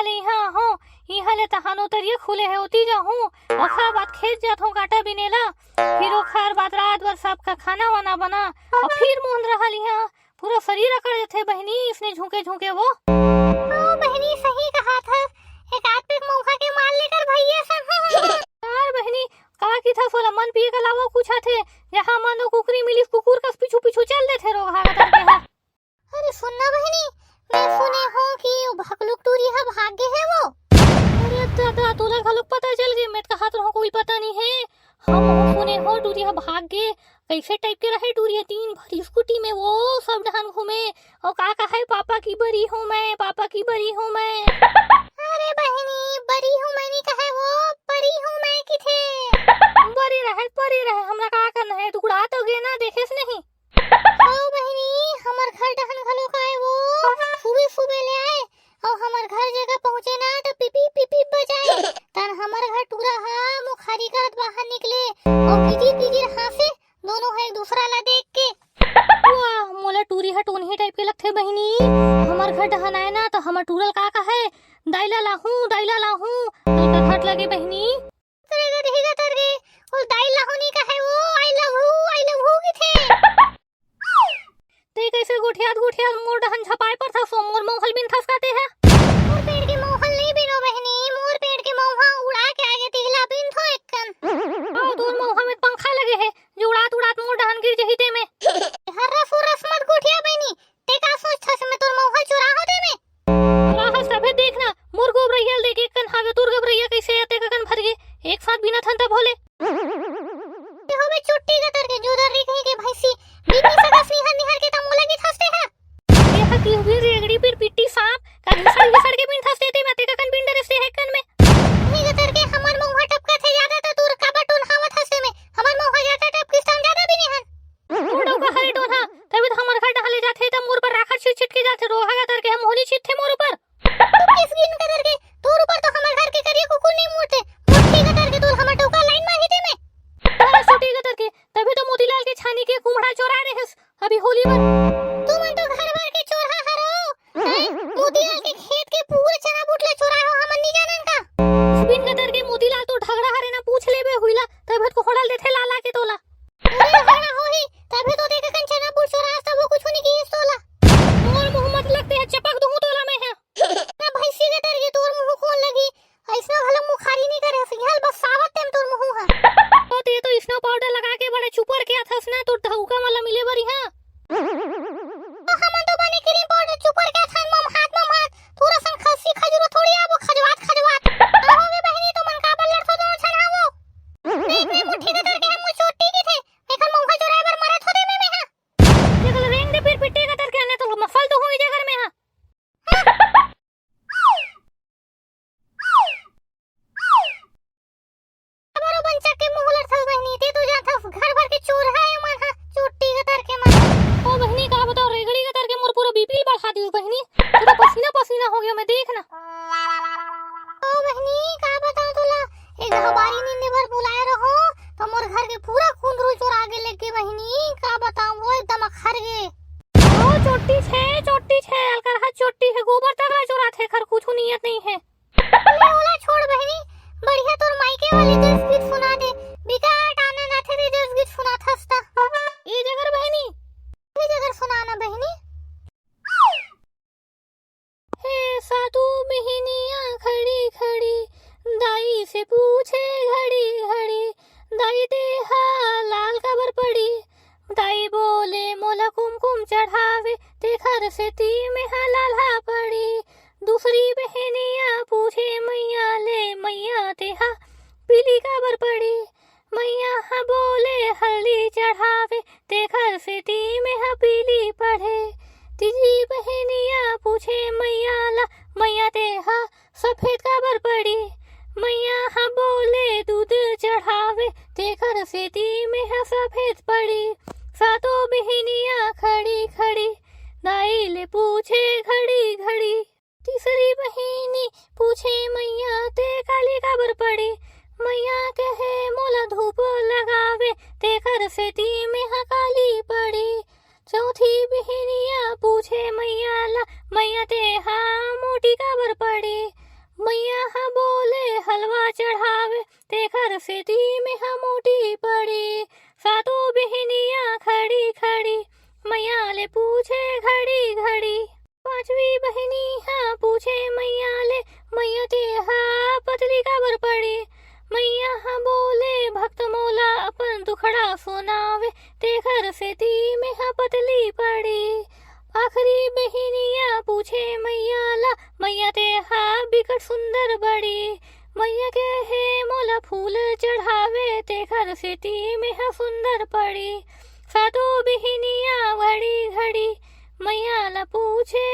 ले यहाँ हो यहाँ ले तहानो तरिया खुले है होती जाहूँ ओखर बाद खेत जात हूँ काटा बिनेला फिर ओखर बाद रात भर सबका खाना वाना बना और फिर मोहन रहा यहाँ पूरा शरीर अकड़ जाते बहनी इसने झुके झुके वो बहनी सही कहा था। एक आध पे मौका के मार लेकर भैया सब यार बहनी कहा की था सोला मन पिए के अलावा कुछ थे जहाँ मानो कुकरी मिली कुकुर का पीछू पीछू चल देते रोग हारा करके। अरे सुनना बहनी मैं सुने हूँ कि भकलुक टूरी है भाग्य है वो। अरे दादा तोला घलुक पता चल गए मैं कहा तो कोई पता नहीं है हम सुने हो टूरी है भाग्य कैसे टाइप के रहे टूरी तीन भरी स्कूटी में वो सब ढान घूमे और का कहा है पापा की बरी हूँ मैं पापा की बरी हूँ मैं। अरे बहनी बरी हूँ मैं नहीं कहे वो परी हूँ मैं किथे परी रहे हमरा का करना है टुकड़ा तो गे ना देखेस नहीं। हाँ बहनी हमर घर डहन घलो का है वो सुबह सुबह ले आए और हमर घर जगह पहुँचे ना तो पिपी पिपी बजाए तन हमर घर टूरा हा मुखारी करत बाहर निकले और पीजी पीजी हासे दोनों है एक दूसरा ला देख के। वाह मोला टूरी है टोन ही टाइप के लगथे बहनी हमर घर डहन आए ना तो हमर टूरल का है दाइला लाहूं हल्का घाट लगे बहनी तेरे रहेगा तरगे और दाइल लाहौनी का है वो आई लव यू की थे ते कैसे गुठियात मोर डहन झपाए पर था सो मोर मोहल बिन खसकाते हैं मोर पेड़ के मोहल नहीं बिनो बहनी मोर पेड़ के मोहा उड़ा के आगे तिहला बिन थो एकन और तोर मोहा में पंखा लगे है जो उड़ात मोर डहन गिर जही ते में हर्रा फुरस मत गुठिया बहनी ते का सोचथा से मैं तोर मोहल चुरा हो दे में राह सभे देखना मोर गोबरैया देके कन हावे तोर गोबरैया कैसे आते कन भर गे एक साथ बिना थन तब होले ते होबे चुट्टी का तरके जोदर री कहीं के भैंसी बीबी सगा सिंह निहर के तमोला की थसते है ये हकी हुई रेगड़ी पर पिट्टी सांप का घिसड़ के बिन थसते ते मते कन बिन डरसे है कन में नहीं का तरके हमर मोहा टपका थे ज्यादा तो दूर का बटून हावत हसे में हमर मोहा ज्यादा टप किस्तान ज्यादा भी नहीं हन उड़ो का हरे डोना तभी तो हमर घर ढले जाते त मोर पर राखत छिट के जाते रोहा का तरके हम होली छिट थे मोर ऊपर किस गिन का तरके तोर ऊपर तो हमर घर के करिए कुकुर नहीं मुड़ते मुट्ठी का तरके तोर हमर टोका लाइन मार ही दे में अरे छोटी का तरके तभी तो मोतीलाल के छानी के कुमड़ा चोरा रहे अभी होली पर तू मन तो घर भर के चोरा हरो मोतीलाल के खेत के पूरे चना बुटले चोरा हो हमन नहीं जानन का बिन का तरके मोतीलाल तो ढगड़ा हरे ना पूछ लेबे हुइला तभी को होड़ल देथे लाला के तोला अरे हरा होही तभी तो देख कन चना बुट चोरा सब कुछ नहीं की तोला मोर मुंह मत लगते है चपक दूं तोला में है ना भैंसी के तरके तोर मुंह कौन लगी ऐसा भला मुखारी नहीं करे सिंहल बस सावत तेम तोर मुंह है तो ये तो स्नो पाउडर लगा के बड़े चुपर के थस ना तो ढौका वाला मिले बरी हां तो हम तो बने क्रीम पाउडर चुपर के थान मम हाथ पूरा सन खसी खजूर थोड़ी आबो खजवात होवे बहनी तो मन का बल्लर तो दोनों छनावो नहीं मुट्ठी के तरके हम छोटी की थे एकर मुंह चोराए बर मरत होते में हां ये गल रेंग दे फिर पिट्टे का तरके ने तो मफल तो होई जगर में हां बरो बंचा के मुंह लड़ थस बहनी ते तो जात घर भर के चोर है मन हां चोटी के तरके मन ओ बहनी का बताओ रेगड़ी का तरके मोर पूरा बीपी बढ़ा दी बहनी तू तो पसीना हो गया मैं देखना ओ बहनी का बताऊं तोला एक हमारी नींद भर बुलाए रहो तो मोर घर के पूरा खून रू चोरा के लेके बहनी का बताऊं वो एकदम अखर गे ओ चोटी छे अलकर हाथ चोटी है गोबर तक चोरा थे खर कुछ नियत नहीं है ले ओला छोड़ बहनी बढ़िया तोर मायके वाले देश गीत सुना दे बिकाट आना ना थे देश गीत सुना थसता ये जगर बहनी ये जगह सुनाना बहनी हे साधु बहनिया खड़ी खड़ी दाई से पूछे घड़ी घड़ी दाई दे लाल कबर पड़ी दाई बोले मोला कुमकुम चढ़ावे ते घर से ती में लाल पड़ी दूसरी बहनिया पूछे मैया ले मैया तेहा पीली कबर पड़ी मैया हाँ बोले हल्दी चढ़ावे ते घर से ती में पीली पढ़े तीजी बहनिया पूछे मैया ला मैया तेहा सफेद कबर पड़ी मैया हाँ बोले दूध चढ़ावे ते घर से ती में सफेद पड़ी सातों बहनिया खड़ी खड़ी दाई ले पूछे घड़ी घड़ी तीसरी बहनी पूछे मैया ते काली कबर पड़ी मैया कहे मोला धूप लगावे ते घर से ती में काली पड़ी चौथी बहनिया पूछे मैया ला मैया ते मोटी कबर पड़ी से ती में हम मोटी पड़ी। सातों बहनियां खड़ी खड़ी मैया ले पूछे घड़ी घड़ी। पांचवी बहनी हाँ पूछे मैया ले, मैया ते हाँ पतली काबर पड़ी। मैया हाँ बोले भक्त मोला अपन दुखड़ा सुनावे, ते घर से ती में हाँ पतली पड़ी। आखिरी बहनिया पूछे मैया ला, मैया ते हाँ बिकट सुंदर बड़ी। मैया के है मोला फूल चढ़ावे, ते घर से ती में हाँ सुंदर पड़ी। सातों बहनिया घड़ी घड़ी मैया ला पूछे